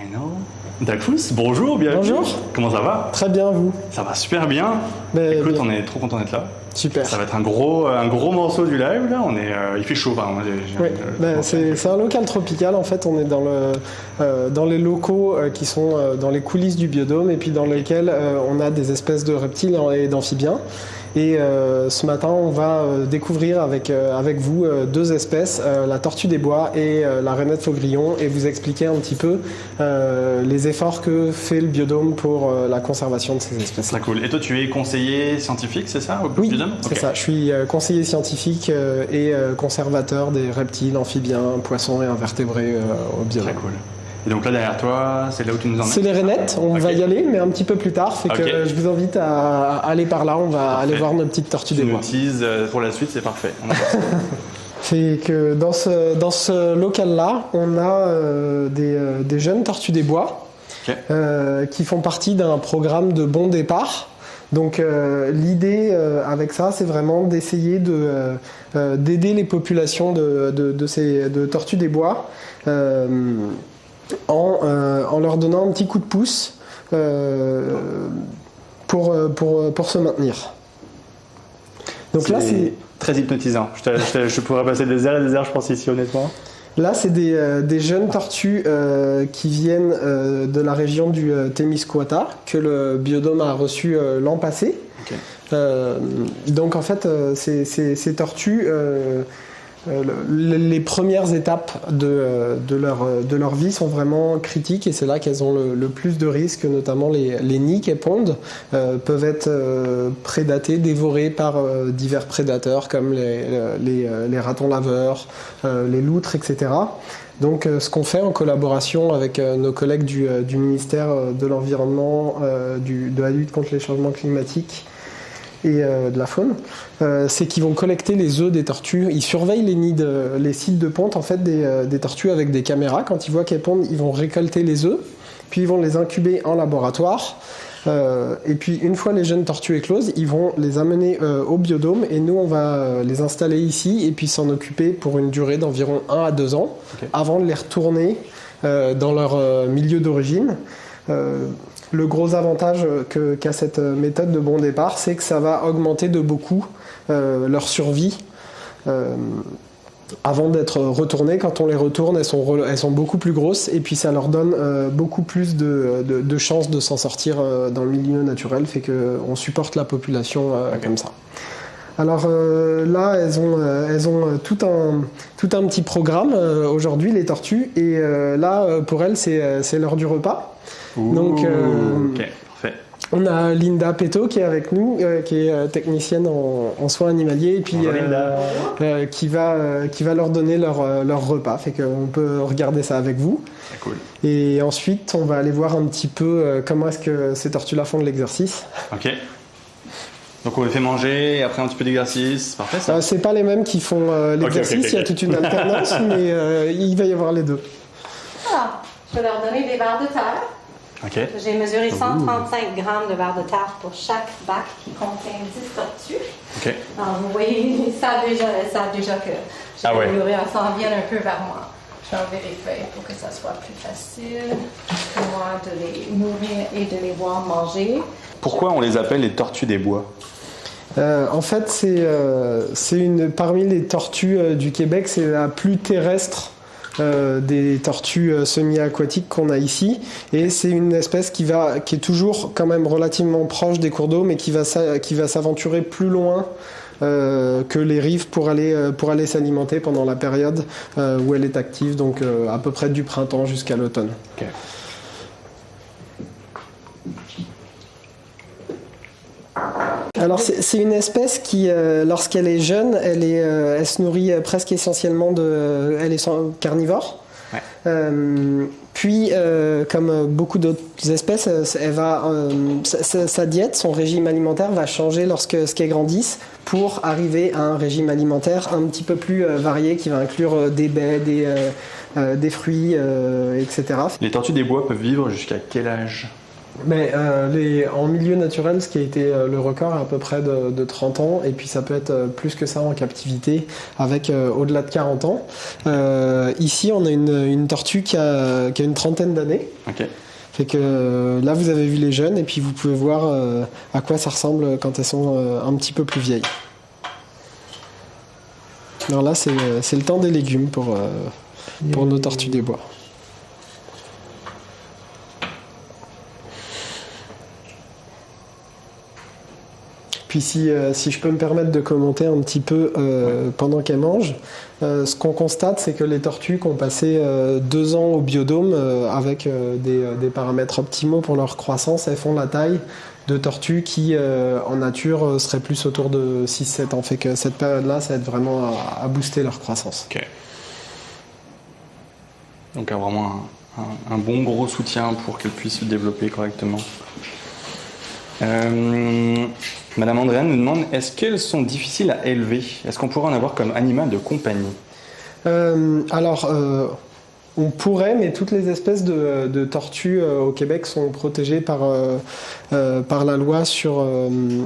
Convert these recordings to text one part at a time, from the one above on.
Rhino. Dalphous, bonjour, bienvenue. Bonjour. Comment ça va? Très bien, vous? Ça va super bien. Mais, écoute, bien. on est trop content d'être là. Super. Ça va être un gros morceau du live là. Il fait chaud. Moi, oui, c'est un local tropical. En fait, on est dans les locaux qui sont dans les coulisses du biodôme et puis dans lesquels on a des espèces de reptiles et d'amphibiens. Et ce matin, on va découvrir avec vous deux espèces, la tortue des bois et la rainette faugrillon, et vous expliquer un petit peu les efforts que fait le biodôme pour la conservation de ces espèces. Très cool. Et toi, tu es conseiller scientifique, c'est ça, au biodôme? C'est ça. Je suis conseiller scientifique et conservateur des reptiles, amphibiens, poissons et invertébrés au biodôme. Très cool. Et donc là derrière toi, c'est là où tu nous emmènes? C'est les rainettes, on va y aller, mais un petit peu plus tard. Fait que je vous invite à aller par là, on va aller voir nos petites tortues des bois. Tu nous teases pour la suite, c'est parfait. Fait que dans ce local-là, on a des jeunes tortues des bois qui font partie d'un programme de bon départ. Donc l'idée avec ça, c'est vraiment d'essayer d'aider les populations de tortues des bois en leur donnant un petit coup de pouce pour se maintenir. Donc là, c'est très hypnotisant. Je pourrais passer des heures et des heures, je pense, ici, honnêtement. Là, c'est des jeunes tortues qui viennent de la région du Témiscouata, que le biodôme a reçu l'an passé. Donc en fait, ces tortues, les premières étapes de leur vie sont vraiment critiques, et c'est là qu'elles ont le plus de risques, notamment les nids qu'elles pondent peuvent être prédatées, dévorées par divers prédateurs comme les ratons laveurs, les loutres, etc. Donc ce qu'on fait en collaboration avec nos collègues du ministère de l'Environnement, de la lutte contre les changements climatiques et de la faune, c'est qu'ils vont collecter les œufs des tortues. Ils surveillent les sites de ponte en fait, des tortues avec des caméras. Quand ils voient qu'elles pondent, ils vont récolter les œufs, puis ils vont les incuber en laboratoire. Et puis une fois les jeunes tortues écloses, ils vont les amener au biodôme, et nous on va les installer ici et puis s'en occuper pour une durée d'environ 1 à 2 ans avant de les retourner dans leur milieu d'origine. Le gros avantage qu'a cette méthode de bon départ, c'est que ça va augmenter de beaucoup leur survie. Avant d'être retournées, quand on les retourne, elles sont beaucoup plus grosses, et puis ça leur donne beaucoup plus de chances de s'en sortir dans le milieu naturel, fait qu'on supporte la population comme ça. Alors là, elles ont tout un petit programme aujourd'hui, les tortues, et là, pour elles, c'est l'heure du repas. Donc, parfait. On a Linda Petto qui est avec nous, qui est technicienne en soins animaliers, et puis qui va leur donner leur repas. Fait qu'on peut regarder ça avec vous. C'est cool. Et ensuite, on va aller voir un petit peu comment est-ce que ces tortues-là font de l'exercice. Ok. Donc on les fait manger, et après un petit peu d'exercice. Parfait, ça. C'est pas les mêmes qui font l'exercice, il y a toute une alternance, mais il va y avoir les deux. Alors, je vais leur donner des vers de terre. Okay. J'ai mesuré 135 grammes de vers de terre pour chaque bac qui contient 10 tortues. Okay. Alors, vous voyez, ils savent déjà que je vais nourrir, elles s'en viennent un peu vers moi. Je vais enlever les feuilles pour que ça soit plus facile pour moi de les nourrir et de les voir manger. Pourquoi on les appelle les tortues des bois? En fait, c'est parmi les tortues du Québec, c'est la plus terrestre des tortues semi-aquatiques qu'on a ici, et c'est une espèce qui est toujours quand même relativement proche des cours d'eau, mais qui va s'aventurer plus loin que les rives pour aller s'alimenter pendant la période où elle est active, donc à peu près du printemps jusqu'à l'automne. Okay. Alors c'est une espèce qui, lorsqu'elle est jeune, elle se nourrit presque essentiellement elle est carnivore. Ouais. Puis, comme beaucoup d'autres espèces, sa diète, son régime alimentaire va changer lorsqu'elles grandissent, pour arriver à un régime alimentaire un petit peu plus varié, qui va inclure des baies, des fruits, etc. Les tortues des bois peuvent vivre jusqu'à quel âge? Mais en milieu naturel, ce qui a été le record est à peu près de 30 ans, et puis ça peut être plus que ça en captivité, avec au-delà de 40 ans. Ici, on a une tortue qui a une trentaine d'années. Ok. Fait que là, vous avez vu les jeunes, et puis vous pouvez voir à quoi ça ressemble quand elles sont un petit peu plus vieilles. Alors là, c'est le temps des légumes pour nos tortues des bois. Puis si je peux me permettre de commenter un petit peu pendant qu'elles mangent, ce qu'on constate, c'est que les tortues qui ont passé 2 ans au biodôme avec des paramètres optimaux pour leur croissance, elles font la taille de tortues qui, en nature, seraient plus autour de 6-7 ans. Fait que cette période-là, ça aide vraiment à booster leur croissance. Ok. Donc vraiment un bon gros soutien pour qu'elles puissent se développer correctement. Madame Andréane nous demande, est-ce qu'elles sont difficiles à élever? Est-ce qu'on pourrait en avoir comme animal de compagnie? On pourrait, mais toutes les espèces de tortues au Québec sont protégées par la loi sur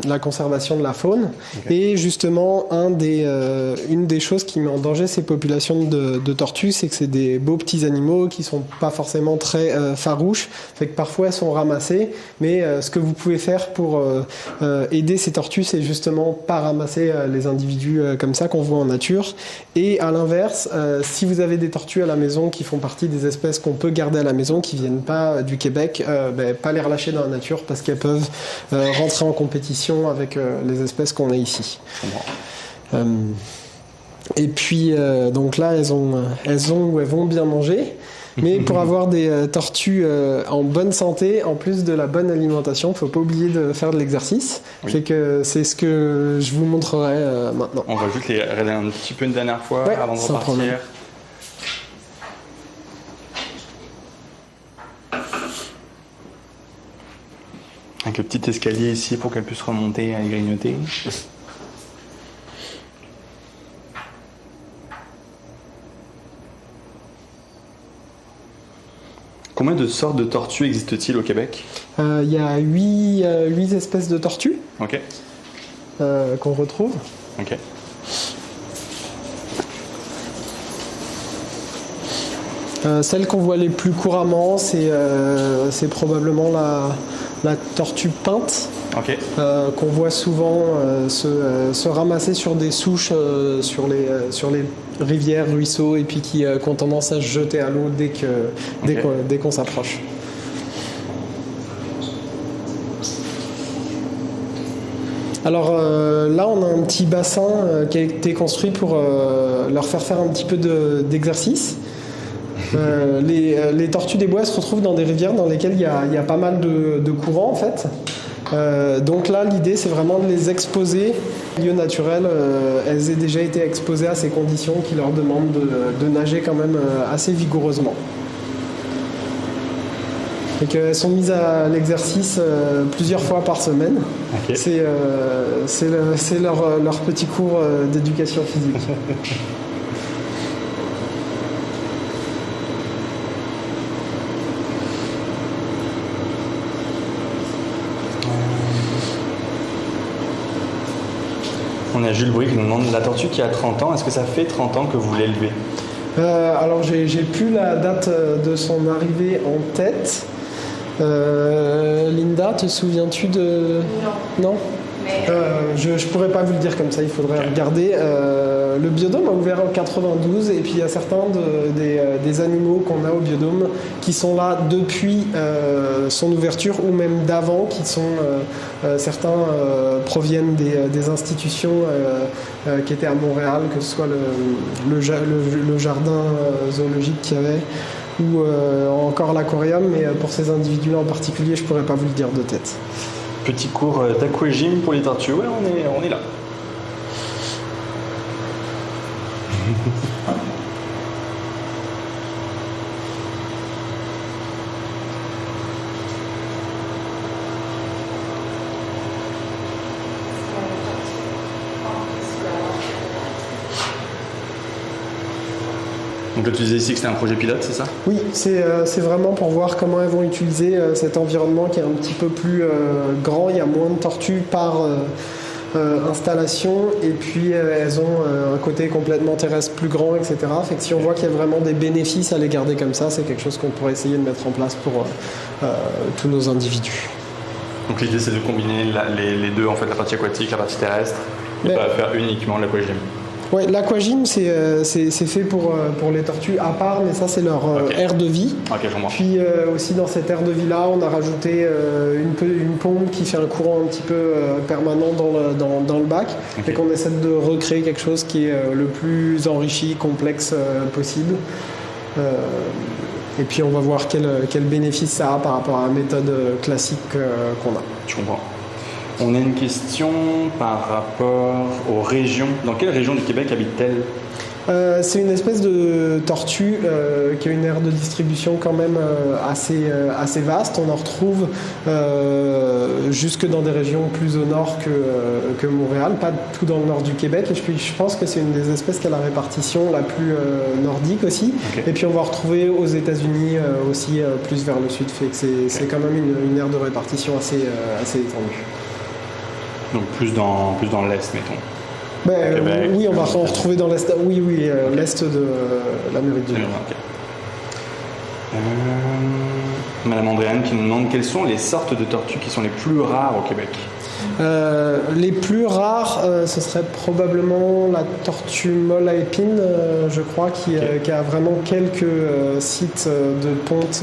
la conservation de la faune. Okay. Et justement, une des choses qui met en danger ces populations de tortues, c'est que c'est des beaux petits animaux qui sont pas forcément très farouches. Fait que parfois elles sont ramassées, mais ce que vous pouvez faire pour aider ces tortues, c'est justement pas ramasser les individus comme ça qu'on voit en nature. Et à l'inverse, si vous avez des tortues à la maison qui font partie des espèces qu'on peut garder à la maison, qui viennent pas du Québec, pas les relâcher dans la nature parce qu'elles peuvent rentrer en compétition avec les espèces qu'on a ici. Et puis donc là elles vont bien manger. Mais pour avoir des tortues en bonne santé, en plus de la bonne alimentation, il ne faut pas oublier de faire de l'exercice. Oui. Fait que c'est ce que je vous montrerai maintenant. On va juste les regarder un petit peu une dernière fois avant de repartir. Problème. Avec le petit escalier ici pour qu'elle puisse remonter et grignoter. Combien de sortes de tortues existent-ils au Québec? Il y a 8 espèces de tortues qu'on retrouve. Okay. Celle qu'on voit les plus couramment, c'est probablement la tortue peinte, qu'on voit souvent se ramasser sur des souches sur les rivières, ruisseaux, et puis qui ont tendance à se jeter à l'eau dès qu'on s'approche. Alors là, on a un petit bassin qui a été construit pour leur faire un petit peu d'exercice. Les tortues des bois se retrouvent dans des rivières dans lesquelles il y a pas mal de courants en fait. Donc là, l'idée c'est vraiment de les exposer au milieu naturel. Elles aient déjà été exposées à ces conditions qui leur demandent de nager quand même assez vigoureusement. Donc, elles sont mises à l'exercice plusieurs fois par semaine. Okay. C'est leur petit cours d'éducation physique. On a Jules Brie qui nous demande, la tortue qui a 30 ans, est-ce que ça fait 30 ans que vous l'élevez? Alors j'ai plus la date de son arrivée en tête. Linda, te souviens-tu de... Non. Je pourrais pas vous le dire comme ça, il faudrait regarder. Le biodôme a ouvert en 92 et puis il y a certains des animaux qu'on a au biodôme qui sont là depuis son ouverture ou même d'avant, qui sont certains proviennent des institutions qui étaient à Montréal, que ce soit le jardin zoologique qu'il y avait ou encore l'aquarium, mais pour ces individus-là en particulier, je pourrais pas vous le dire de tête. Petit cours d'aquagym pour les tortues, ouais, on est là. Donc là, tu disais ici que c'était un projet pilote, c'est ça? Oui, c'est vraiment pour voir comment elles vont utiliser cet environnement qui est un petit peu plus grand. Il y a moins de tortues par installation, et puis elles ont un côté complètement terrestre plus grand, etc. Fait que si on voit qu'il y a vraiment des bénéfices à les garder comme ça, c'est quelque chose qu'on pourrait essayer de mettre en place pour tous nos individus. Donc l'idée, c'est de combiner les deux, en fait, la partie aquatique, la partie terrestre, et pas faire uniquement l'aquagym. Oui, l'aquagym, c'est fait pour les tortues à part, mais ça, c'est leur aire de vie. Okay, puis aussi, dans cette aire de vie-là, on a rajouté une pompe qui fait un courant un petit peu permanent dans le bac, et qu'on essaie de recréer quelque chose qui est le plus enrichi, complexe possible. Et puis, on va voir quel bénéfice ça a par rapport à la méthode classique qu'on a. Je comprends. On a une question par rapport aux régions. Dans quelle région du Québec habite-t-elle? C'est une espèce de tortue qui a une aire de distribution quand même assez vaste. On en retrouve jusque dans des régions plus au nord que Montréal, pas tout dans le nord du Québec. Et je pense que c'est une des espèces qui a la répartition la plus nordique aussi. Okay. Et puis on va retrouver aux États-Unis aussi plus vers le sud. Fait que c'est quand même une aire de répartition assez étendue. Donc plus dans l'est, mettons. Québec, oui, on va en retrouver dans l'est. Oui, okay. L'est de l'Amérique du Nord. Okay. Madame Andréane qui nous demande quelles sont les sortes de tortues qui sont les plus rares au Québec. Les plus rares, ce serait probablement la tortue molle à épines, je crois, qui a vraiment quelques sites de ponte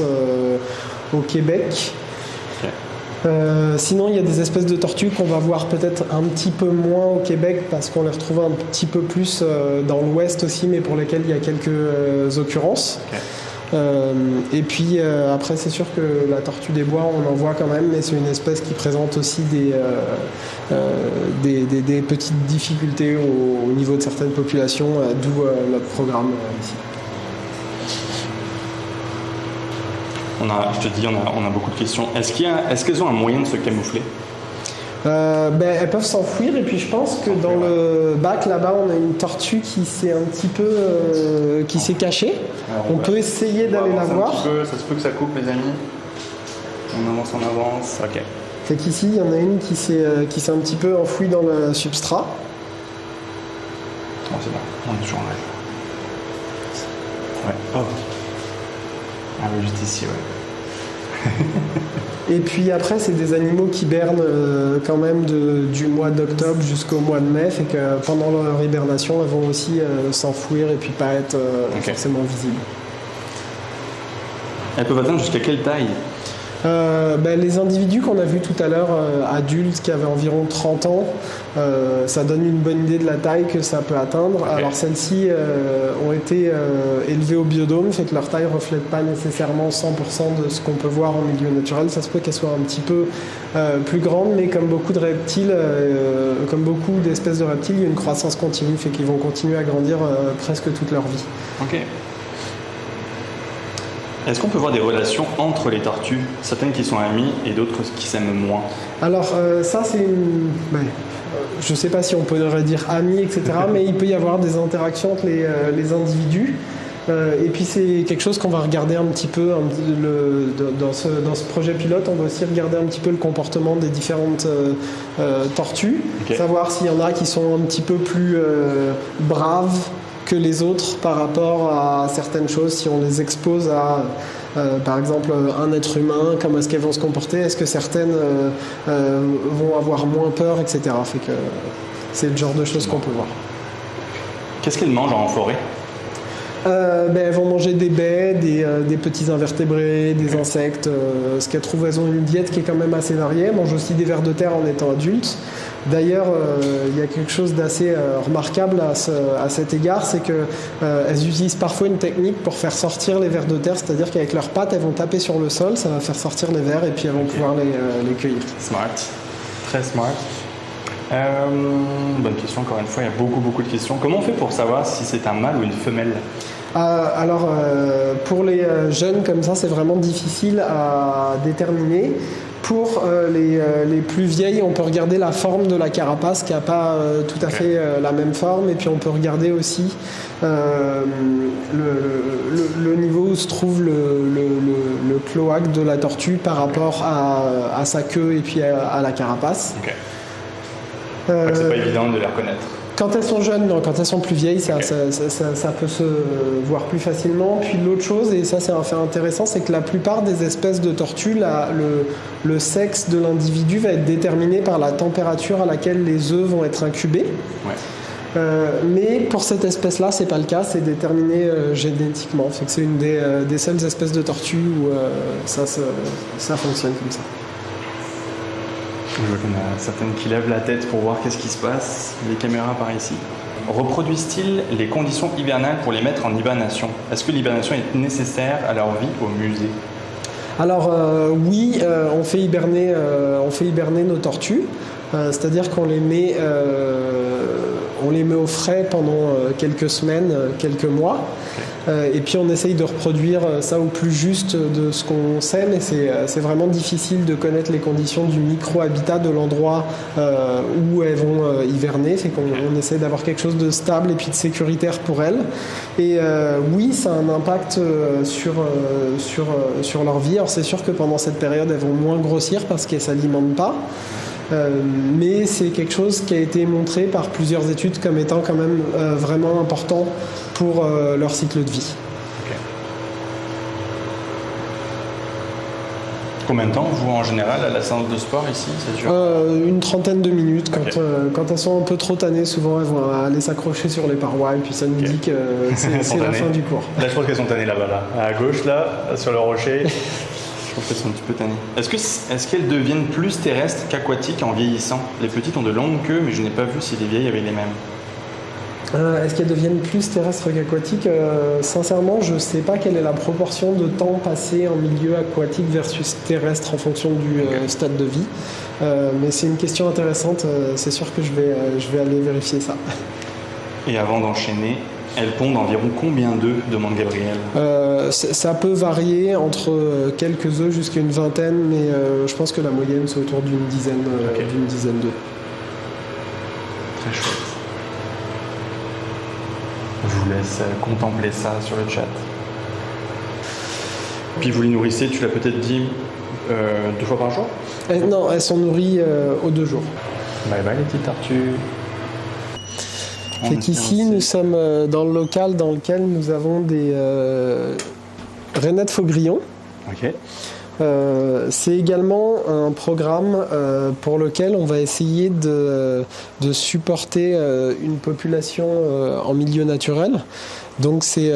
au Québec. Sinon, il y a des espèces de tortues qu'on va voir peut-être un petit peu moins au Québec parce qu'on les retrouve un petit peu plus dans l'ouest aussi, mais pour lesquelles il y a quelques occurrences. Okay. Et puis après, c'est sûr que la tortue des bois, on en voit quand même, mais c'est une espèce qui présente aussi des petites difficultés au niveau de certaines populations, d'où notre programme ici. Je te dis, on a beaucoup de questions. Est-ce qu'elles ont un moyen de se camoufler? Elles peuvent s'enfuir, et puis je pense que dans le bac là-bas, on a une tortue qui s'est un petit peu qui s'est cachée. Alors, on peut essayer d'aller la voir. Ça se peut que ça coupe, les amis. On avance. Ok. Fait qu'ici, il y en a une qui s'est un petit peu enfouie dans le substrat. Oh, c'est bon, on est toujours en live. Ouais. Oh. Ah oui, juste ici, ouais. Et puis après, c'est des animaux qui bernent quand même du mois d'octobre jusqu'au mois de mai, fait que pendant leur hibernation, elles vont aussi s'enfouir et puis pas être forcément visibles. Elles peuvent atteindre jusqu'à quelle taille? Les individus qu'on a vus tout à l'heure, adultes, qui avaient environ 30 ans, ça donne une bonne idée de la taille que ça peut atteindre. Okay. Alors celles-ci ont été élevées au biodôme, fait que leur taille ne reflète pas nécessairement 100% de ce qu'on peut voir en milieu naturel. Ça se peut qu'elles soient un petit peu plus grandes, mais comme beaucoup de reptiles, comme beaucoup d'espèces de reptiles, il y a une croissance continue, fait qu'ils vont continuer à grandir presque toute leur vie. Ok. Est-ce qu'on peut voir des relations entre les tortues, certaines qui sont amies et d'autres qui s'aiment moins? Alors ça c'est une... je ne sais pas si on pourrait dire amies, etc. mais il peut y avoir des interactions entre les individus. Et puis c'est quelque chose qu'on va regarder un petit peu dans ce projet pilote. On va aussi regarder un petit peu le comportement des différentes tortues, okay. Savoir s'il y en a qui sont un petit peu plus braves que les autres par rapport à certaines choses, si on les expose à par exemple un être humain, comment est-ce qu'elles vont se comporter, est-ce que certaines vont avoir moins peur, etc. Fait que c'est le genre de choses qu'on peut voir. Qu'est-ce qu'elles mangent en forêt? Elles vont manger des baies, des petits invertébrés, des insectes. Ce qu'elles trouvent, elles ont une diète qui est quand même assez variée. Elles mangent aussi des vers de terre en étant adultes. D'ailleurs, il y a quelque chose d'assez remarquable à cet égard, c'est qu'elles utilisent parfois une technique pour faire sortir les vers de terre, c'est-à-dire qu'avec leurs pattes, elles vont taper sur le sol, ça va faire sortir les vers et puis elles vont pouvoir les cueillir. Smart, très smart. Bonne question, encore une fois, il y a beaucoup de questions. Comment on fait pour savoir si c'est un mâle ou une femelle? Alors, pour les jeunes comme ça, c'est vraiment difficile à déterminer. Pour les plus vieilles, on peut regarder la forme de la carapace qui n'a pas tout à fait la même forme. Et puis on peut regarder aussi où se trouve le cloaque de la tortue par rapport à sa queue et puis à la carapace. Okay. C'est pas évident de les reconnaître. Quand elles sont jeunes, non. Quand elles sont plus vieilles, ça peut se voir plus facilement. Puis l'autre chose, et ça c'est un fait intéressant, c'est que la plupart des espèces de tortues, le sexe de l'individu va être déterminé par la température à laquelle les œufs vont être incubés. Ouais. Mais pour cette espèce-là, c'est pas le cas, c'est déterminé génétiquement. C'est une des seules espèces de tortues où ça fonctionne comme ça. Je vois qu'il y en a certaines qui lèvent la tête pour voir qu'est-ce qui se passe. Les caméras par ici. Reproduisent-ils les conditions hivernales pour les mettre en hibernation? Est-ce que l'hibernation est nécessaire à leur vie au musée? Alors oui, on fait hiberner nos tortues. C'est-à-dire qu'on les met au frais pendant quelques semaines, quelques mois. Et puis on essaye de reproduire ça au plus juste de ce qu'on sait, mais c'est vraiment difficile de connaître les conditions du micro-habitat de l'endroit où elles vont hiverner. Fait qu'on essaie d'avoir quelque chose de stable et puis de sécuritaire pour elles. Et oui, ça a un impact sur leur vie. Alors c'est sûr que pendant cette période, elles vont moins grossir parce qu'elles ne s'alimentent pas. Mais c'est quelque chose qui a été montré par plusieurs études comme étant quand même vraiment important pour leur cycle de vie. Okay. Combien de temps vous en général à la séance de sport ici, ça dure une trentaine de minutes. Okay. Quand elles sont un peu trop tannées, souvent elles vont aller s'accrocher sur les parois et puis ça nous dit que c'est la fin du cours. Là je pense qu'elles sont tannées là-bas, là. À gauche là, sur le rocher. Je trouve qu'elles sont un petit peu tannées. Est-ce qu'elles deviennent plus terrestres qu'aquatiques en vieillissant? Les petites ont de longues queues, mais je n'ai pas vu si les vieilles avaient les mêmes. Est-ce qu'elles deviennent plus terrestres qu'aquatiques? Sincèrement, je ne sais pas quelle est la proportion de temps passé en milieu aquatique versus terrestre en fonction du stade de vie. Mais c'est une question intéressante. C'est sûr que je vais aller vérifier ça. Et avant d'enchaîner, elles pondent environ combien d'œufs, demande Gabriel? Ça peut varier entre quelques œufs jusqu'à une vingtaine, mais je pense que la moyenne c'est autour d'une dizaine d'œufs. Très chouette. Je vous laisse contempler ça sur le chat. Puis vous les nourrissez, tu l'as peut-être dit, 2 fois par jour? Non, elles sont nourries aux 2 jours. Bye bye les petites tortues. Fait qu'ici, nous sommes dans le local dans lequel nous avons des rainettes faux-grillons. Okay. C'est également un programme pour lequel on va essayer de supporter une population en milieu naturel. Donc c'est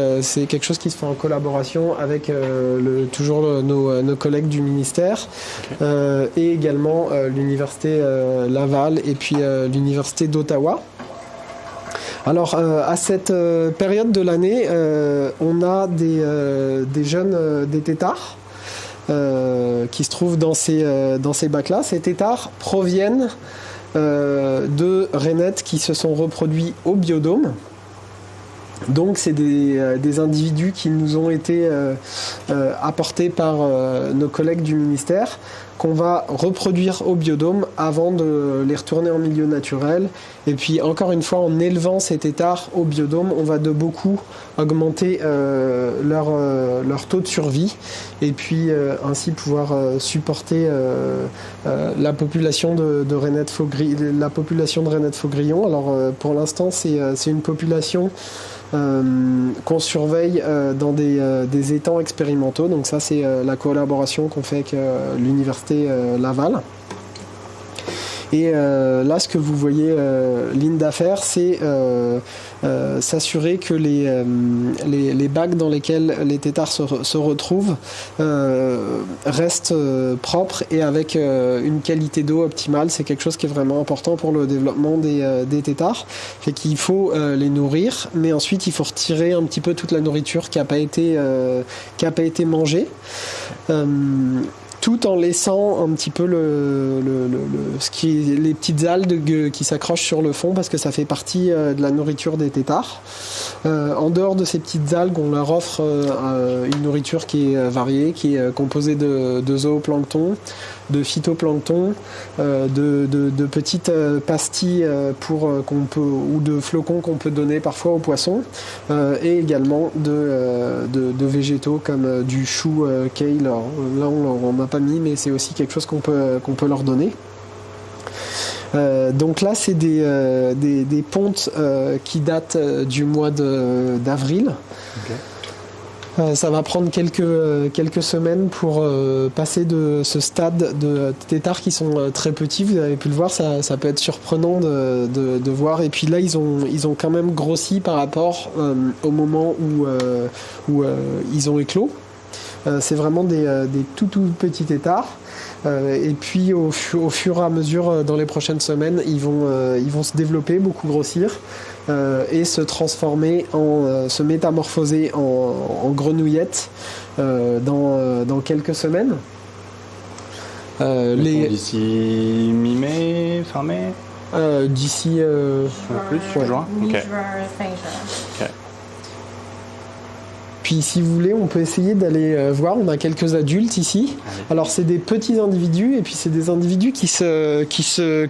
quelque chose qui se fait en collaboration avec toujours nos collègues du ministère, okay. Et également l'université Laval et puis l'université d'Ottawa. Alors à cette période de l'année, on a des jeunes, des têtards qui se trouvent dans ces bacs-là. Ces têtards proviennent de rainettes qui se sont reproduits au biodôme. Donc c'est des individus qui nous ont été apportés par nos collègues du ministère, qu'on va reproduire au biodôme avant de les retourner en milieu naturel. Et puis encore une fois, en élevant ces têtards au biodôme, on va de beaucoup augmenter leur taux de survie et puis ainsi pouvoir supporter la population de rainettes faux-grillons. Alors pour l'instant, c'est une population qu'on surveille dans des étangs expérimentaux. Donc ça, c'est la collaboration qu'on fait avec l'université Laval. Et là, ce que vous voyez, ligne d'affaires, c'est s'assurer que les bacs dans lesquels les têtards se retrouvent restent propres et avec une qualité d'eau optimale. C'est quelque chose qui est vraiment important pour le développement des têtards. Fait qu'il faut les nourrir, mais ensuite il faut retirer un petit peu toute la nourriture qui n'a pas été mangée. tout en laissant un petit peu les petites algues qui s'accrochent sur le fond parce que ça fait partie de la nourriture des têtards. En dehors de ces petites algues, on leur offre une nourriture qui est variée, qui est composée de zooplancton, de phytoplancton, de petites pastilles ou de flocons qu'on peut donner parfois aux poissons, et également de végétaux comme du chou kale. Alors, là on n'a pas mis, mais c'est aussi quelque chose qu'on peut leur donner. Donc là c'est des pontes qui datent du mois d'avril. Okay. Ça va prendre quelques semaines pour passer de ce stade de têtards qui sont très petits. Vous avez pu le voir, ça peut être surprenant de voir. Et puis là, ils ont quand même grossi par rapport au moment où ils ont éclos. C'est vraiment des tout petits têtards. Et puis au fur et à mesure, dans les prochaines semaines, ils vont se développer, beaucoup grossir. Et se transformer se métamorphoser en grenouillettes dans quelques semaines. D'ici mi-mai, fin mai D'ici plus, juin. Mi-juin, fin juin. Okay. Puis si vous voulez, on peut essayer d'aller voir. On a quelques adultes ici. Allez. Alors c'est des petits individus et puis c'est des individus qui se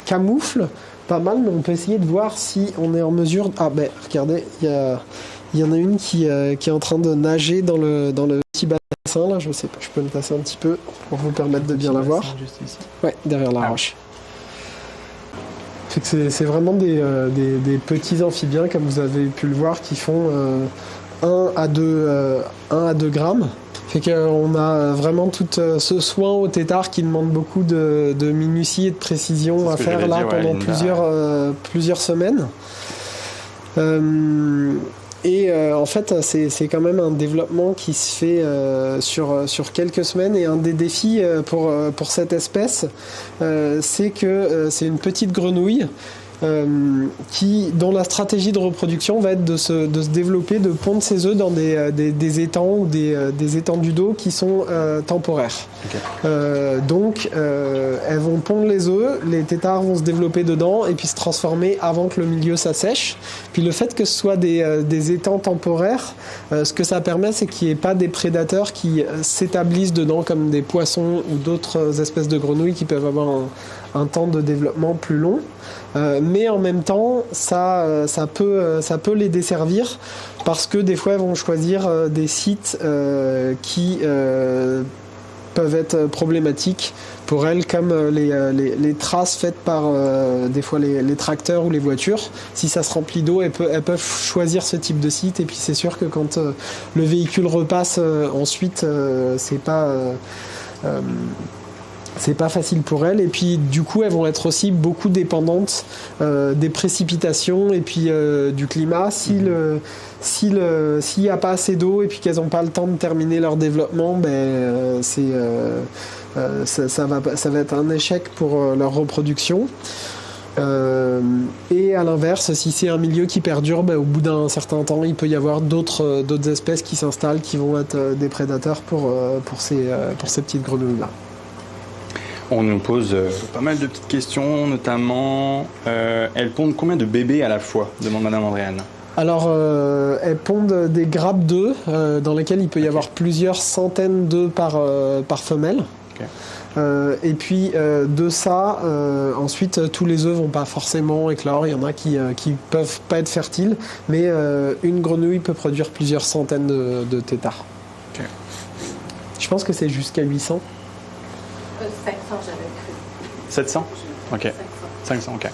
camouflent pas mal, mais on peut essayer de voir si on est en mesure. Ah ben regardez, il y en a une qui est en train de nager dans le petit bassin là. Je sais pas, je peux me passer un petit peu pour vous permettre de bien la voir. Juste ici. Ouais, derrière la roche. C'est vraiment des petits amphibiens comme vous avez pu le voir qui font 1 à 2 grammes. Fait qu'on a vraiment tout ce soin au tétard qui demande beaucoup de minutie et de précision à faire là pendant plusieurs semaines. En fait, c'est quand même un développement qui se fait sur quelques semaines. Et un des défis pour cette espèce, c'est que c'est une petite grenouille dont la stratégie de reproduction va être de se développer, de pondre ses œufs dans des étangs ou des étendues d'eau qui sont temporaires. Okay. Donc, elles vont pondre les œufs, les têtards vont se développer dedans et puis se transformer avant que le milieu s'assèche. Puis le fait que ce soit des étangs temporaires, ce que ça permet, c'est qu'il n'y ait pas des prédateurs qui s'établissent dedans comme des poissons ou d'autres espèces de grenouilles qui peuvent avoir un temps de développement plus long. Mais en même temps, ça peut les desservir parce que des fois, elles vont choisir des sites qui peuvent être problématiques pour elles, comme les traces faites par des fois les tracteurs ou les voitures. Si ça se remplit d'eau, elles peuvent choisir ce type de site. Et puis c'est sûr que quand le véhicule repasse ensuite, c'est pas facile pour elles, et puis du coup elles vont être aussi beaucoup dépendantes des précipitations et puis du climat. S'il n'y a pas assez d'eau et puis qu'elles n'ont pas le temps de terminer leur développement, ça va être un échec pour leur reproduction. Et à l'inverse, si c'est un milieu qui perdure, au bout d'un certain temps, il peut y avoir d'autres espèces qui s'installent qui vont être des prédateurs pour ces petites grenouilles-là. On nous pose pas mal de petites questions, notamment elles pondent combien de bébés à la fois, demande Madame Andréane. Alors, elles pondent des grappes d'œufs dans lesquelles il peut y avoir plusieurs centaines d'œufs par femelle. Okay. Et puis de ça, ensuite tous les œufs vont pas forcément éclore. Il y en a qui peuvent pas être fertiles, mais une grenouille peut produire plusieurs centaines de têtards. Okay. Je pense que c'est jusqu'à 800. 500, j'avais cru. 700 ? Ok. 500, ok.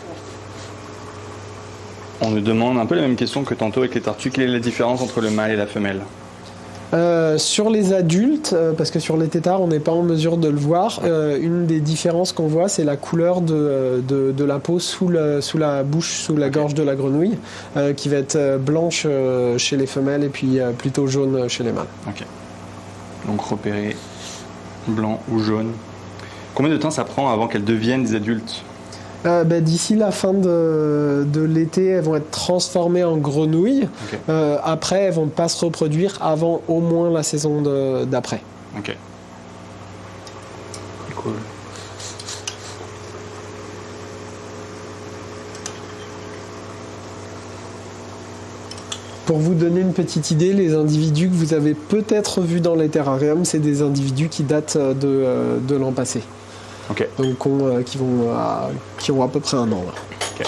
On nous demande un peu la même question que tantôt avec les tortues. Quelle est la différence entre le mâle et la femelle ? Sur les adultes, parce que sur les têtards, on n'est pas en mesure de le voir, une des différences qu'on voit, c'est la couleur de la peau sous la bouche, sous la gorge de la grenouille, qui va être blanche chez les femelles et puis plutôt jaune chez les mâles. Ok. Donc repérer blanc ou jaune. Combien de temps ça prend avant qu'elles deviennent des adultes ? D'ici la fin de l'été, elles vont être transformées en grenouilles. Okay. Après, elles vont pas se reproduire avant au moins la saison d'après. Ok. cool. Pour vous donner une petite idée, les individus que vous avez peut-être vus dans les terrariums, c'est des individus qui datent de l'an passé. Ok. Donc qui ont à peu près un an. Là. Ok.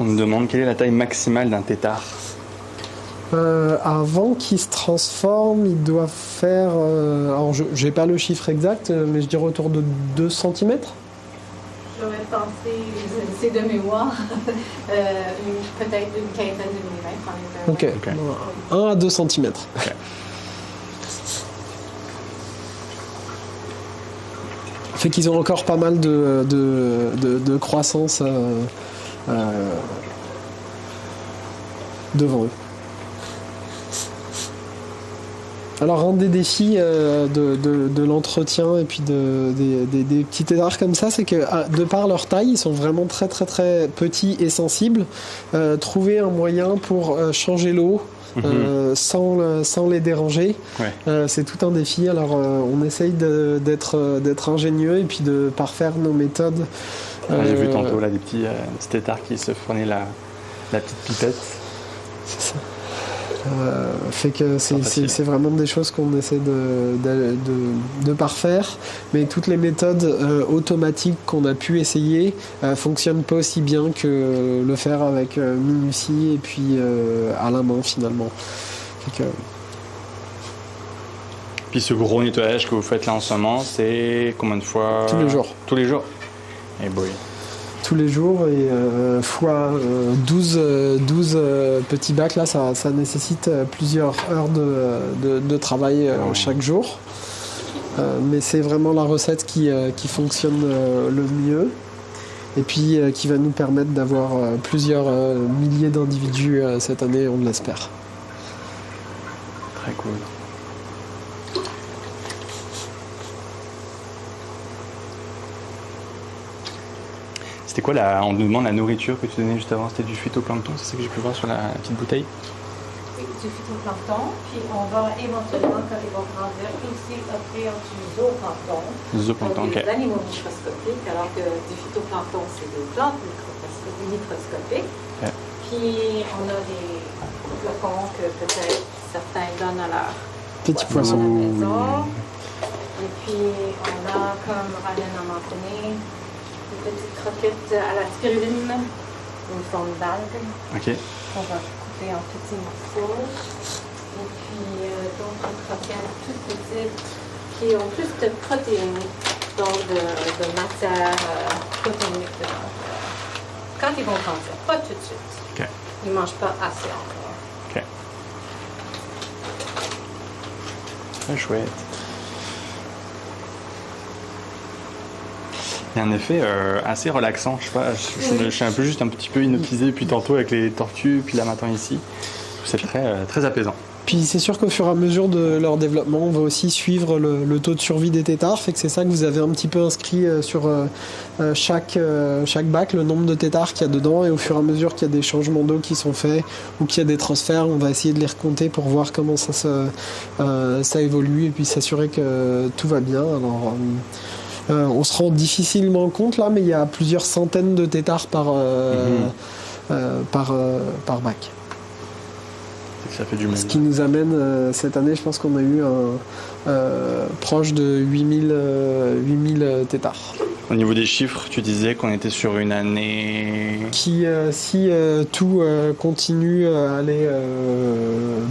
On nous demande quelle est la taille maximale d'un tétard. Avant qu'ils se transforment, ils doivent faire... alors, je n'ai pas le chiffre exact, mais je dirais autour de 2 cm. J'aurais pensé, c'est de mémoire, peut-être une quinzaine de millimètres. Ok. 1 à 2 cm. Okay. Fait qu'ils ont encore pas mal de croissance devant eux. Alors un des défis de l'entretien et puis des petits tétards comme ça, c'est que de par leur taille, ils sont vraiment très très très petits et sensibles. Trouver un moyen pour changer l'eau sans les déranger, c'est tout un défi. Alors on essaye d'être ingénieux et puis de parfaire nos méthodes. J'ai vu tantôt là des petits tétards qui se prenaient la petite pipette. C'est ça. Fait que c'est vraiment des choses qu'on essaie de parfaire, mais toutes les méthodes automatiques qu'on a pu essayer fonctionnent pas aussi bien que le faire avec minutie et puis à la main finalement. Fait que... Puis ce gros nettoyage que vous faites là en ce moment, c'est combien de fois? Tous les jours. Tous les jours? Eh boy. Tous les jours et fois 12 petits bacs, là, ça nécessite plusieurs heures de travail chaque jour. Mais c'est vraiment la recette qui fonctionne le mieux et puis qui va nous permettre d'avoir plusieurs milliers d'individus cette année, on l'espère. Très cool. C'était quoi on nous demande la nourriture que tu donnais juste avant, c'était du phytoplancton, c'est ça que j'ai pu voir sur la petite bouteille? Oui, du phytoplancton, puis on va éventuellement, quand ils vont grandir, aussi offrir du zooplancton. Du zooplancton, ok. Des animaux microscopiques, alors que du phytoplancton, c'est des plantes microscopiques. Okay. Puis on a des flocons que peut-être certains donnent à leur petits poissons. À la maison. Et puis on a, comme Ryan a mentionné, une petite croquette à la spiruline, une forme d'algue. Ok. On va couper en petits morceaux. Et puis d'autres croquettes toutes petites qui ont plus de protéines, donc de matière protéinique dedans. Quand ils vont grandir, pas tout de suite. Okay. Ils ne mangent pas assez encore. Ok. Très chouette. Il y a un effet assez relaxant, je sais pas, je suis un petit peu hypnotisé depuis tantôt avec les tortues, puis là maintenant ici. C'est très apaisant. Puis c'est sûr qu'au fur et à mesure de leur développement, on va aussi suivre le taux de survie des tétards, fait que c'est ça que vous avez un petit peu inscrit sur chaque bac, le nombre de tétards qu'il y a dedans, et au fur et à mesure qu'il y a des changements d'eau qui sont faits ou qu'il y a des transferts, on va essayer de les recompter pour voir comment ça évolue et puis s'assurer que tout va bien. Alors, on se rend difficilement compte là, mais il y a plusieurs centaines de tétards par bac. Ça fait du mal. Ce qui nous amène cette année, je pense qu'on a eu proche de 8000 tétards. Au niveau des chiffres, tu disais qu'on était sur une année... Qui, si tout continue à aller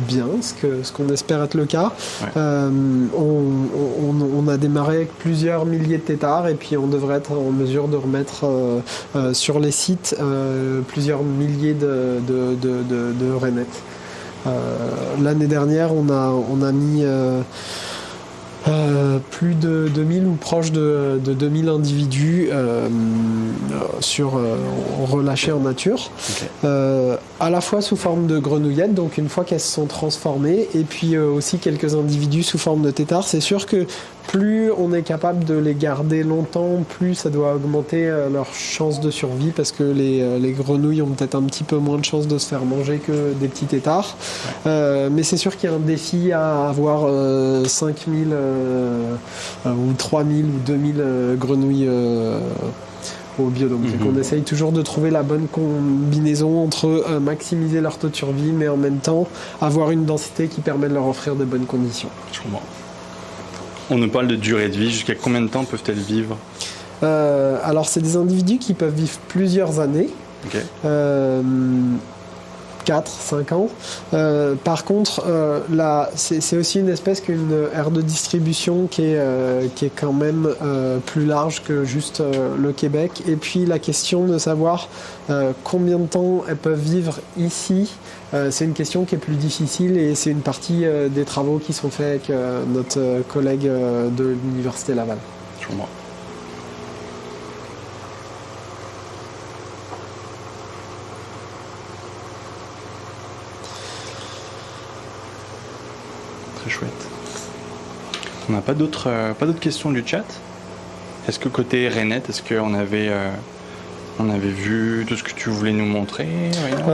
bien, ce qu'on espère être le cas, on a démarré avec plusieurs milliers de tétards et puis on devrait être en mesure de remettre sur les sites plusieurs milliers de rainettes. L'année dernière, on a mis Plus de 2000 ou proche de 2000 individus relâchés en nature, à la fois sous forme de grenouillettes, donc une fois qu'elles se sont transformées, et puis aussi quelques individus sous forme de têtards. C'est sûr que plus on est capable de les garder longtemps, plus ça doit augmenter leur chance de survie, parce que les grenouilles ont peut-être un petit peu moins de chances de se faire manger que des petits têtards. Mais c'est sûr qu'il y a un défi à avoir 5000 ou 3000 ou 2000 grenouilles au biodôme. C'est qu'on essaye toujours de trouver la bonne combinaison entre maximiser leur taux de survie, mais en même temps avoir une densité qui permet de leur offrir de bonnes conditions. Je comprends. On nous parle de durée de vie. Jusqu'à combien de temps peuvent-elles vivre ? Alors, c'est des individus qui peuvent vivre plusieurs années. 4, 5 ans. Par contre, c'est aussi une espèce qui a une aire de distribution qui est quand même plus large que juste le Québec. Et puis la question de savoir combien de temps elles peuvent vivre ici, c'est une question qui est plus difficile, et c'est une partie des travaux qui sont faits avec notre collègue de l'Université Laval. Je comprends. Très chouette. On n'a pas d'autres questions du chat. Est-ce que côté Rainette, est-ce qu'on avait vu tout ce que tu voulais nous montrer ?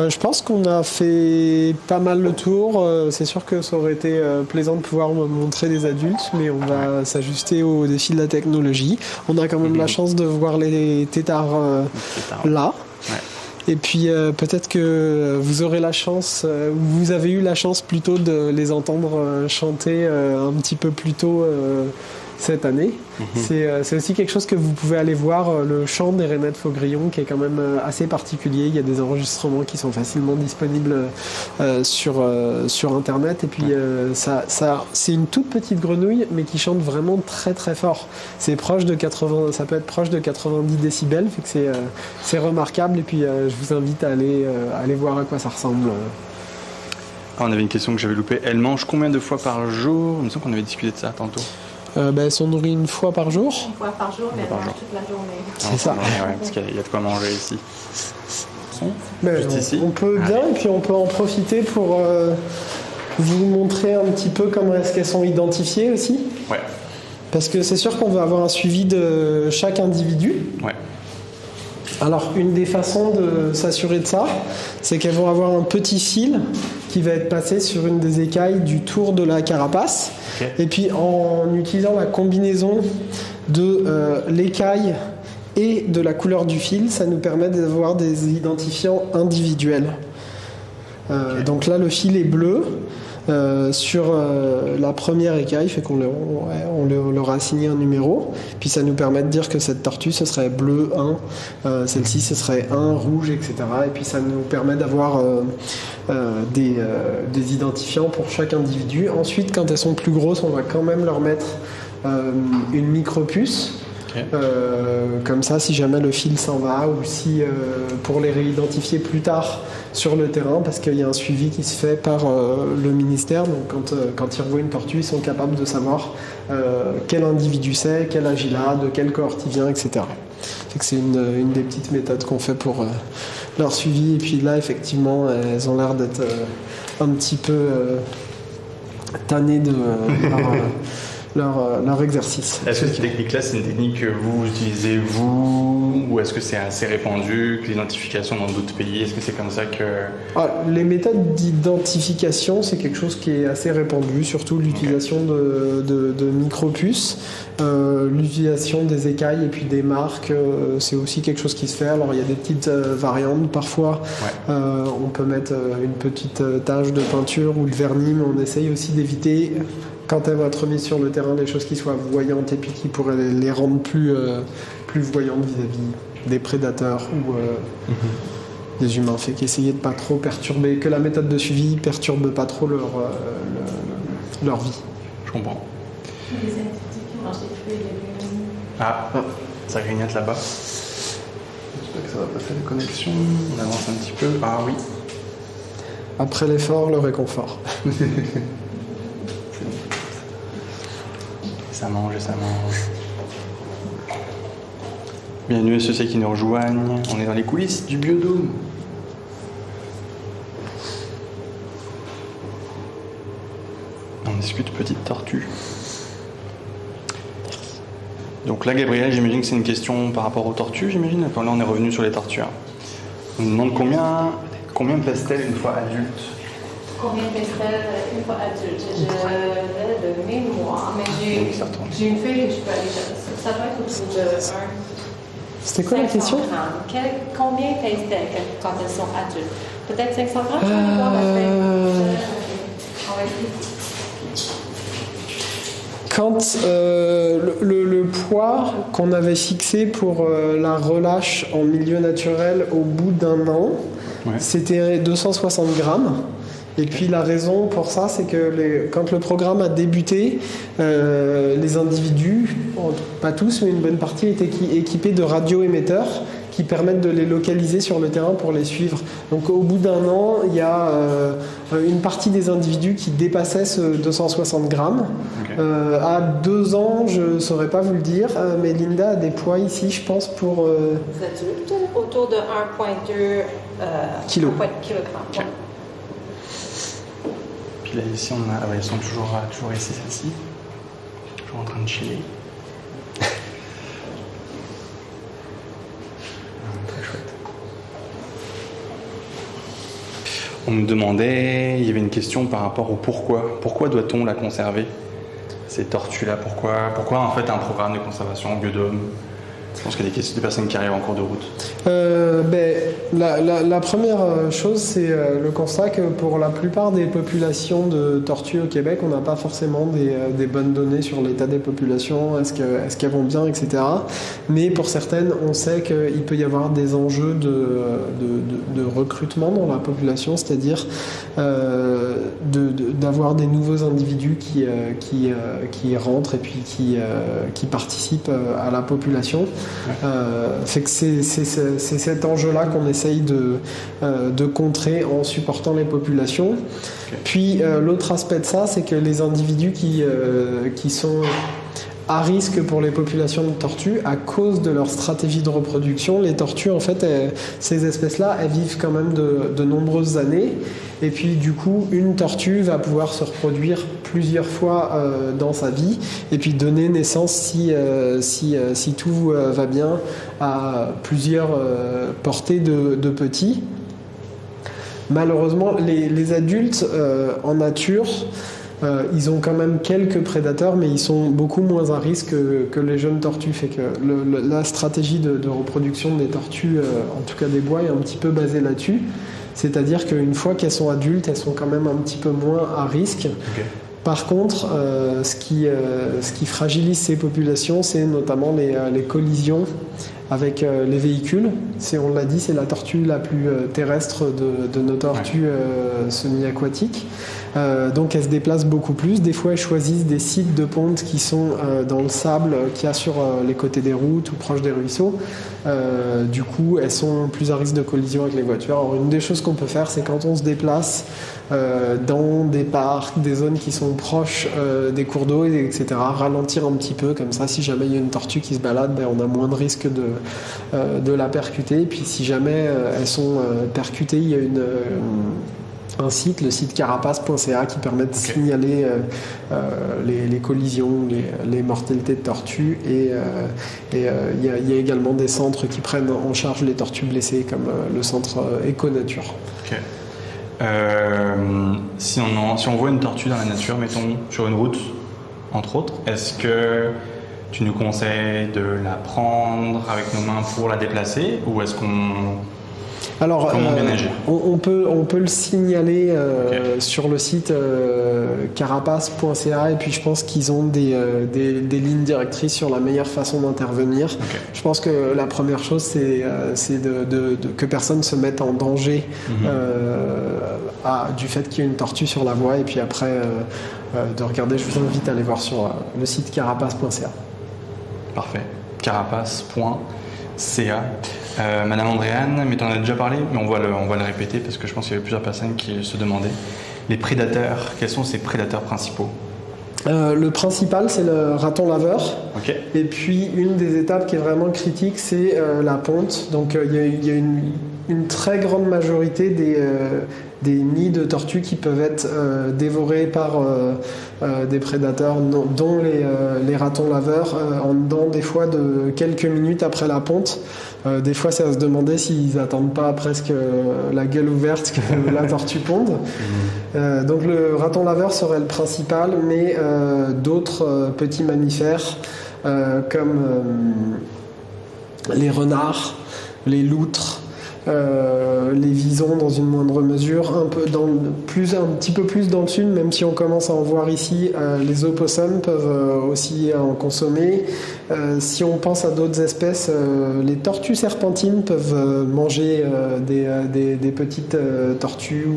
Je pense qu'on a fait pas mal le tour. C'est sûr que ça aurait été plaisant de pouvoir montrer des adultes, mais on va s'ajuster aux défis de la technologie. On a quand même la chance de voir les têtards là. Ouais. Et puis peut-être que vous aurez la chance, vous avez eu la chance plutôt de les entendre chanter un petit peu plus tôt cette année. C'est aussi quelque chose que vous pouvez aller voir, le chant des Rainettes Faugrillon, qui est quand même assez particulier. Il y a des enregistrements qui sont facilement disponibles sur Internet. Et puis c'est une toute petite grenouille, mais qui chante vraiment très très fort. C'est proche de 80, ça peut être proche de 90 décibels, fait que c'est remarquable. Et puis je vous invite à aller voir à quoi ça ressemble. On avait une question que j'avais loupée. Elle mange combien de fois par jour ? Il me semble qu'on avait discuté de ça tantôt. Elles sont nourries une fois par jour. Une fois par jour, mais elles mangent toute la journée. C'est ça. Ouais, parce qu'il y a de quoi manger ici. Juste ici. On peut bien, et puis on peut en profiter pour vous montrer un petit peu comment est-ce qu'elles sont identifiées aussi. Ouais. Parce que c'est sûr qu'on va avoir un suivi de chaque individu. Ouais. Alors, une des façons de s'assurer de ça, c'est qu'elles vont avoir un petit fil qui va être passé sur une des écailles du tour de la carapace. Okay. Et puis, en utilisant la combinaison de l'écaille et de la couleur du fil, ça nous permet d'avoir des identifiants individuels. Okay. Donc là, le fil est bleu. Sur la première écaille, fait qu'on leur a assigné un numéro, puis ça nous permet de dire que cette tortue ce serait bleu 1, celle-ci ce serait 1, rouge, etc. Et puis ça nous permet d'avoir des identifiants pour chaque individu. Ensuite, quand elles sont plus grosses, on va quand même leur mettre une micropuce. Comme ça, si jamais le fil s'en va, ou si pour les réidentifier plus tard sur le terrain, parce qu'il y a un suivi qui se fait par le ministère. Donc quand ils revoient une tortue, ils sont capables de savoir quel individu c'est, quel âge il a, de quelle cohorte il vient, etc. C'est une des petites méthodes qu'on fait pour leur suivi. Et puis là, effectivement, elles ont l'air d'être un petit peu tannées de leur exercice. Est-ce que cette technique-là, c'est une technique que vous utilisez, vous, ou est-ce que c'est assez répandu, que l'identification dans d'autres pays, est-ce que c'est comme ça que... Les méthodes d'identification, c'est quelque chose qui est assez répandu, surtout l'utilisation de micropuces, l'utilisation des écailles et puis des marques, c'est aussi quelque chose qui se fait. Alors il y a des petites variantes parfois, on peut mettre une petite tache de peinture ou de vernis, mais on essaye aussi d'éviter, quand elles vont être remises sur le terrain, des choses qui soient voyantes et puis qui pourraient les rendre plus voyantes vis-à-vis des prédateurs ou des humains. Fait qu'essayer de pas trop perturber, que la méthode de suivi perturbe pas trop leur vie. Je comprends. Les individus qui mangent des fruits et des légumes. Ça grignote là-bas. J'espère que ça va pas faire de connexion. On avance un petit peu. Ah oui. Après l'effort, le réconfort. Ça mange et ça mange. Bienvenue à ceux qui nous rejoignent. On est dans les coulisses du biodôme. On discute petite tortue. Donc là, Gabriel, j'imagine que c'est une question par rapport aux tortues, j'imagine. Là, on est revenu sur les tortues. On nous demande combien pèsent-elles une fois adultes? Combien pèsent-elles une fois adultes? Je l'ai de mémoire, mais j'ai une feuille que je peux aller chercher. Ça doit être autour de 1. C'était quoi la question? Combien pèsent-elles quand elles sont adultes? Peut-être 500 grammes? Je vais voir la feuille. On va essayer. Quand le poids qu'on avait fixé pour la relâche en milieu naturel au bout d'1 an, c'était 260 grammes. Et puis la raison pour ça, c'est que quand le programme a débuté, les individus, pas tous, mais une bonne partie, étaient équipés de radioémetteurs qui permettent de les localiser sur le terrain pour les suivre. Donc au bout d'1 an, il y a une partie des individus qui dépassaient ce 260 grammes. Okay. À 2 ans, je ne saurais pas vous le dire, mais Linda a des poids ici, je pense, pour... adultes, autour de 1,2 kilogrammes. Okay. Puis là, ici, on a... ils sont toujours ici, celle-ci. Toujours en train de chiller. On me demandait, il y avait une question par rapport au pourquoi. Pourquoi doit-on la conserver, ces tortues-là? Pourquoi en fait un programme de conservation en biodôme? Je pense qu'il y a des personnes qui arrivent en cours de route. La première chose, c'est le constat que pour la plupart des populations de tortues au Québec, on n'a pas forcément des bonnes données sur l'état des populations, est-ce qu'elles vont bien, etc. Mais pour certaines, on sait qu'il peut y avoir des enjeux de recrutement dans la population, c'est-à-dire d'avoir des nouveaux individus qui rentrent et puis qui participent à la population. Fait que c'est cet enjeu-là qu'on essaye de contrer en supportant les populations. Okay. Puis l'autre aspect de ça, c'est que les individus qui sont à risque pour les populations de tortues, à cause de leur stratégie de reproduction, les tortues, en fait, ces espèces-là, elles vivent quand même de nombreuses années. Et puis, du coup, une tortue va pouvoir se reproduire plusieurs fois dans sa vie et puis donner naissance, si tout va bien, à plusieurs portées de petits. Malheureusement, les adultes en nature, ils ont quand même quelques prédateurs, mais ils sont beaucoup moins à risque que les jeunes tortues. Fait que la stratégie de reproduction des tortues, en tout cas des bois, est un petit peu basée là-dessus. C'est-à-dire qu'une fois qu'elles sont adultes, elles sont quand même un petit peu moins à risque. Okay. Par contre, ce qui fragilise ces populations, c'est notamment les collisions avec les véhicules. On l'a dit, c'est la tortue la plus terrestre de nos tortues semi-aquatiques. Donc elles se déplacent beaucoup plus. Des fois, elles choisissent des sites de ponte qui sont dans le sable qu'il y a sur les côtés des routes ou proches des ruisseaux. Du coup, elles sont plus à risque de collision avec les voitures. Alors, une des choses qu'on peut faire, c'est quand on se déplace dans des parcs, des zones qui sont proches des cours d'eau, etc., ralentir un petit peu, comme ça, si jamais il y a une tortue qui se balade, on a moins de risque de la percuter. Et puis si jamais elles sont percutées, il y a un site, le site carapace.ca, qui permet de signaler les collisions, les mortalités de tortues, et il y a également des centres qui prennent en charge les tortues blessées, comme le centre Éco-Nature. Okay. Si on voit une tortue dans la nature, mettons sur une route, entre autres, est-ce que tu nous conseilles de la prendre avec nos mains pour la déplacer, ou est-ce qu'on... Alors, on peut le signaler sur le site carapace.ca, et puis je pense qu'ils ont des lignes directrices sur la meilleure façon d'intervenir. Okay. Je pense que la première chose, c'est que personne ne se mette en danger du fait qu'il y ait une tortue sur la voie, et puis après de regarder. Je vous invite à aller voir sur le site carapace.ca. Parfait. Carapace.ca. Madame Andréane, mais tu en as déjà parlé, mais on va le répéter parce que je pense qu'il y avait plusieurs personnes qui se demandaient. Les prédateurs, quels sont ces prédateurs principaux? Le principal, c'est le raton laveur. Okay. Et puis, une des étapes qui est vraiment critique, c'est la ponte. Donc, il y a une très grande majorité des nids de tortues qui peuvent être dévorés par des prédateurs, dont les ratons laveurs, en dedans des fois de quelques minutes après la ponte. Des fois, c'est à se demander s'ils n'attendent pas presque la gueule ouverte que la tortue ponde. Donc le raton laveur serait le principal, mais d'autres petits mammifères comme les renards, les loutres, les visons dans une moindre mesure, un petit peu plus dans le sud, même si on commence à en voir ici, les opossums peuvent aussi en consommer. Si on pense à d'autres espèces, les tortues serpentines peuvent manger des petites tortues,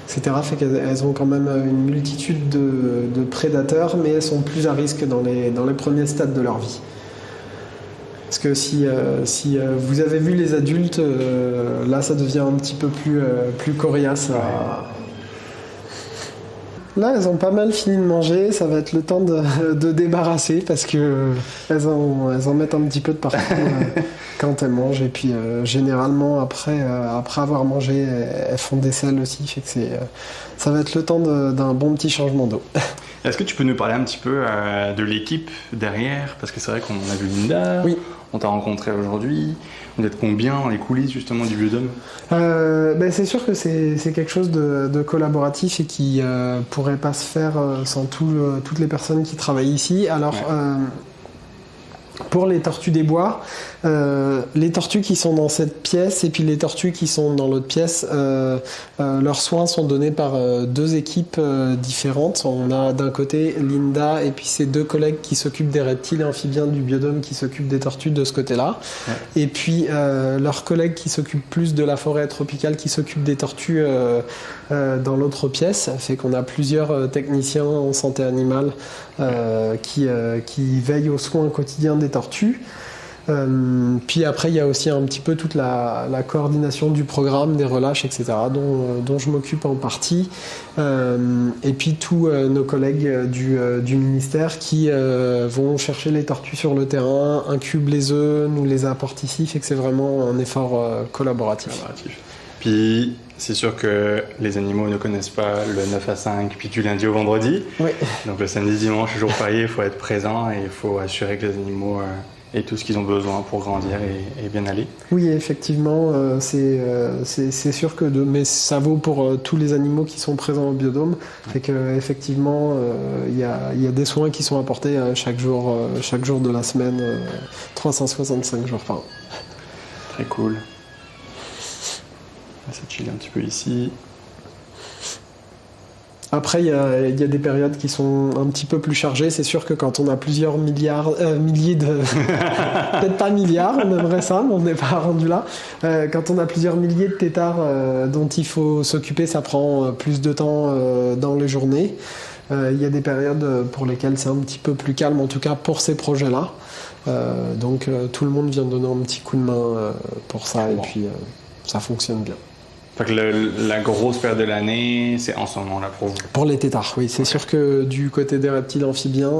etc. Fait qu'elles ont quand même une multitude de prédateurs, mais elles sont plus à risque dans les premiers stades de leur vie. Parce que si vous avez vu les adultes, là ça devient un petit peu plus coriace. Là, elles ont pas mal fini de manger, ça va être le temps de débarrasser parce que elles en mettent un petit peu de partout quand elles mangent. Et puis généralement après avoir mangé, elles font des selles aussi. Fait que ça va être le temps d'un bon petit changement d'eau. Est-ce que tu peux nous parler un petit peu de l'équipe derrière? Parce que c'est vrai qu'on a vu Linda, oui. On t'a rencontré aujourd'hui. Vous êtes combien dans les coulisses justement du Biodôme? C'est sûr que c'est quelque chose de collaboratif et qui pourrait pas se faire sans toutes les personnes qui travaillent ici. Alors, pour les tortues des bois, les tortues qui sont dans cette pièce et puis les tortues qui sont dans l'autre pièce, leurs soins sont donnés par deux équipes différentes. On a d'un côté Linda et puis ses deux collègues qui s'occupent des reptiles et amphibiens du Biodôme qui s'occupent des tortues de ce côté-là. Ouais. Et puis leur collègue qui s'occupe plus de la forêt tropicale qui s'occupe des tortues dans l'autre pièce. Ça fait qu'on a plusieurs techniciens en santé animale qui veillent aux soins quotidiens des tortues. Puis après, il y a aussi un petit peu toute la coordination du programme, des relâches, etc., dont je m'occupe en partie. Et puis tous nos collègues du ministère qui vont chercher les tortues sur le terrain, incubent les œufs, nous les apportent ici, fait que c'est vraiment un effort collaboratif. Puis c'est sûr que les animaux ne connaissent pas le 9 à 5, puis du lundi au vendredi. Oui. Donc le samedi, dimanche, jour férié, il faut être présent et il faut assurer que les animaux aient tout ce qu'ils ont besoin pour grandir et bien aller. Oui, effectivement, c'est sûr que mais ça vaut pour tous les animaux qui sont présents au Biodôme. Fait qu'effectivement, il y a des soins qui sont apportés chaque jour de la semaine, 365 jours par an. Très cool. Ça chill un petit peu ici. Après, il y a des périodes qui sont un petit peu plus chargées. C'est sûr que quand on a plusieurs milliers de... peut-être pas milliards, on aimerait ça, mais on n'est pas rendu là. Quand on a plusieurs milliers de têtards dont il faut s'occuper, ça prend plus de temps dans les journées. Il y a des périodes pour lesquelles c'est un petit peu plus calme, en tout cas pour ces projets-là. Donc tout le monde vient donner un petit coup de main pour ça, et puis ça fonctionne bien. Fait que la grosse période de l'année, c'est en ce moment-là pour vous? Pour les têtards, oui. C'est sûr que du côté des reptiles amphibiens,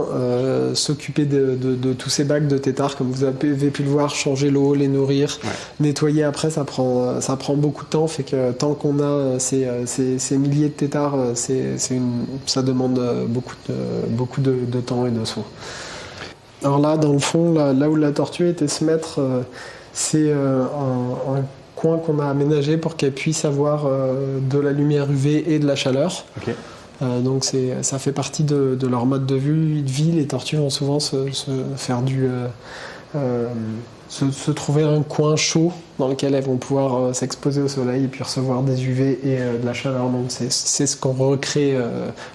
s'occuper de tous ces bacs de têtards, comme vous avez pu le voir, changer l'eau, les nourrir, nettoyer après, ça prend beaucoup de temps. Fait que tant qu'on a ces milliers de têtards, ça demande beaucoup de temps et de soins. Alors là, dans le fond, là où la tortue était se mettre, c'est un coin qu'on a aménagé pour qu'elle puisse avoir de la lumière UV et de la chaleur. Okay. Donc ça fait partie de leur mode de vie. Les tortues vont souvent se faire se trouver un coin chaud dans lequel elles vont pouvoir s'exposer au soleil et puis recevoir des UV et de la chaleur. Donc c'est ce qu'on recrée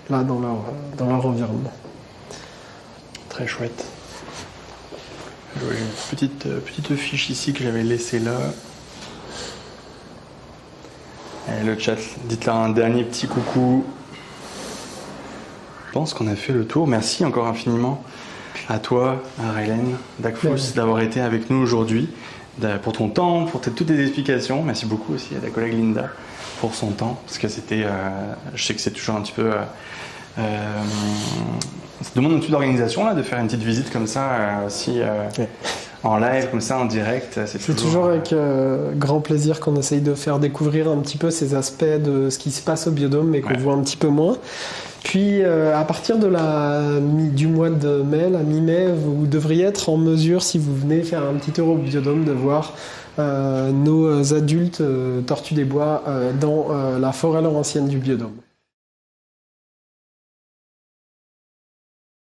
là dans leur environnement. Très chouette. J'ai une petite fiche ici que j'avais laissée là. Et le chat, dites-leur un dernier petit coucou. Je pense qu'on a fait le tour. Merci encore infiniment à toi, à Raylène Dagfous, d'avoir été avec nous aujourd'hui, pour ton temps, pour toutes tes explications. Merci beaucoup aussi à ta collègue Linda pour son temps, parce que je sais que c'est toujours un petit peu Ça demande un peu d'organisation là, de faire une petite visite comme ça aussi en live, comme ça en direct. C'est toujours avec grand plaisir qu'on essaye de faire découvrir un petit peu ces aspects de ce qui se passe au Biodôme, mais qu'on voit un petit peu moins. Puis à partir de du mois de mai, la mi-mai, vous devriez être en mesure, si vous venez faire un petit tour au Biodôme, de voir nos adultes tortues des bois dans la forêt laurentienne du Biodôme.